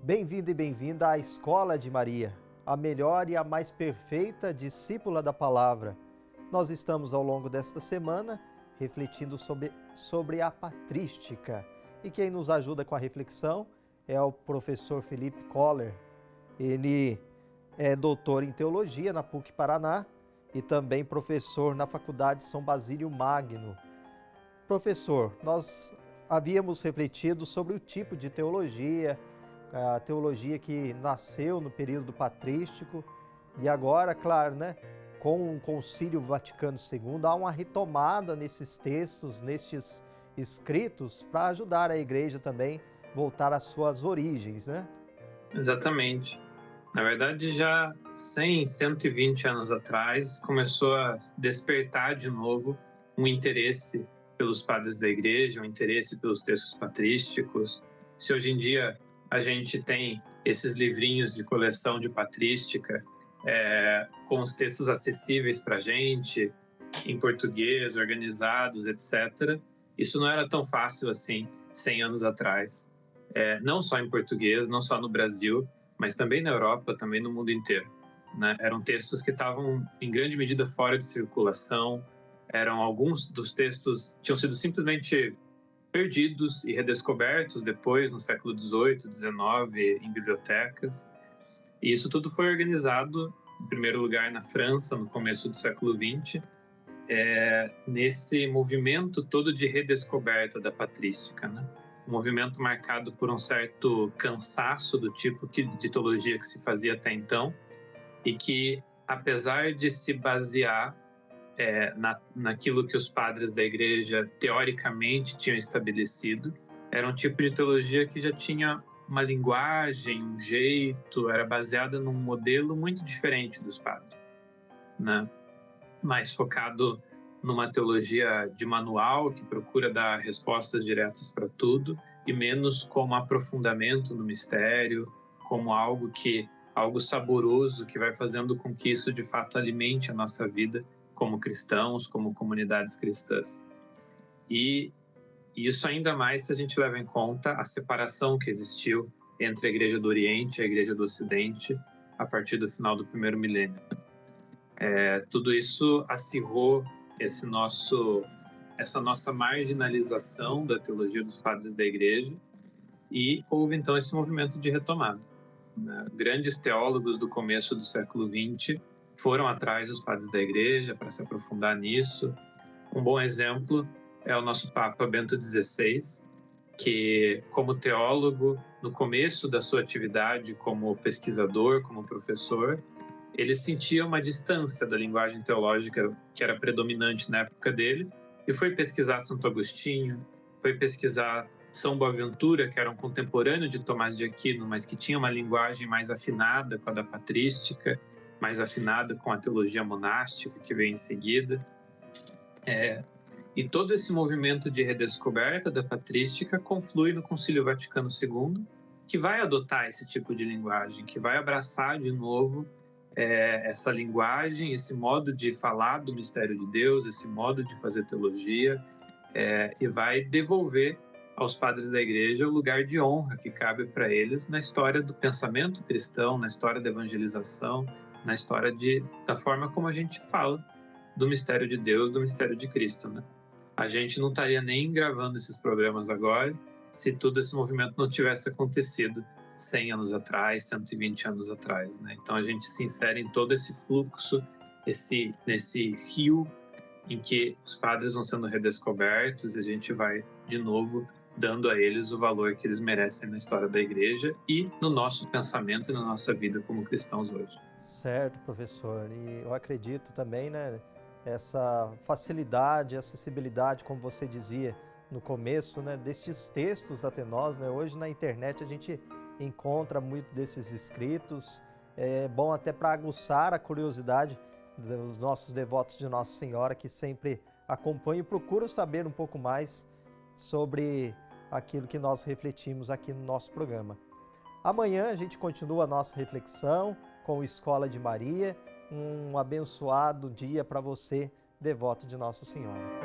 Bem-vindo e bem-vinda à Escola de Maria, a melhor e a mais perfeita discípula da palavra. Nós estamos ao longo desta semana refletindo sobre a patrística. E quem nos ajuda com a reflexão é o professor Felipe Koller. Ele é doutor em teologia na PUC Paraná e também professor na Faculdade São Basílio Magno. Professor, nós havíamos refletido sobre o tipo de teologia, a teologia que nasceu no período patrístico e agora, claro, com o Concílio Vaticano II, há uma retomada nesses textos, nestes escritos, para ajudar a igreja também a voltar às suas origens, Exatamente. Na verdade, já 100, 120 anos atrás, começou a despertar de novo um interesse pelos padres da igreja, um interesse pelos textos patrísticos. Se hoje em dia a gente tem esses livrinhos de coleção de patrística, com os textos acessíveis para a gente, em português, organizados, etc. Isso não era tão fácil assim 100 anos atrás. Não só em português, não só no Brasil, mas também na Europa, também no mundo inteiro. Eram textos que estavam, em grande medida, fora de circulação. Alguns dos textos tinham sido simplesmente perdidos e redescobertos depois, no século XVIII, XIX, em bibliotecas. E isso tudo foi organizado, em primeiro lugar, na França, no começo do século XX, nesse movimento todo de redescoberta da patrística, Um movimento marcado por um certo cansaço do tipo de teologia que se fazia até então e que, apesar de se basear naquilo que os padres da igreja teoricamente tinham estabelecido, era um tipo de teologia que já tinha uma linguagem, um jeito, era baseada num modelo muito diferente dos padres, mais focado numa teologia de manual que procura dar respostas diretas para tudo e menos como aprofundamento no mistério, como algo saboroso que vai fazendo com que isso de fato alimente a nossa vida como cristãos, como comunidades cristãs. E isso ainda mais se a gente leva em conta a separação que existiu entre a Igreja do Oriente e a Igreja do Ocidente a partir do final do primeiro milênio. Tudo isso acirrou essa nossa marginalização da teologia dos padres da Igreja e houve então esse movimento de retomada. Grandes teólogos do começo do século XX foram atrás dos padres da Igreja para se aprofundar nisso. Um bom exemplo é o nosso Papa Bento XVI, que, como teólogo, no começo da sua atividade como pesquisador, como professor, ele sentia uma distância da linguagem teológica que era predominante na época dele e foi pesquisar Santo Agostinho, foi pesquisar São Boaventura, que era um contemporâneo de Tomás de Aquino, mas que tinha uma linguagem mais afinada com a da patrística, mais afinada com a teologia monástica que veio em seguida. E todo esse movimento de redescoberta da patrística conflui no Concílio Vaticano II, que vai adotar esse tipo de linguagem, que vai abraçar de novo essa linguagem, esse modo de falar do mistério de Deus, esse modo de fazer teologia, e vai devolver aos padres da igreja o lugar de honra que cabe para eles na história do pensamento cristão, na história da evangelização, na história da forma como a gente fala do mistério de Deus, do mistério de Cristo. A gente não estaria nem gravando esses programas agora se todo esse movimento não tivesse acontecido 100 anos atrás, 120 anos atrás. Então a gente se insere em todo esse fluxo, nesse rio em que os padres vão sendo redescobertos e a gente vai, de novo, dando a eles o valor que eles merecem na história da igreja e no nosso pensamento e na nossa vida como cristãos hoje. Certo, professor. E eu acredito também, essa facilidade, acessibilidade, como você dizia no começo, desses textos até nós, Hoje na internet a gente encontra muito desses escritos. É bom até para aguçar a curiosidade dos nossos devotos de Nossa Senhora, que sempre acompanham e procuram saber um pouco mais sobre aquilo que nós refletimos aqui no nosso programa. Amanhã a gente continua a nossa reflexão com o Escola de Maria. Um abençoado dia para você, devoto de Nossa Senhora.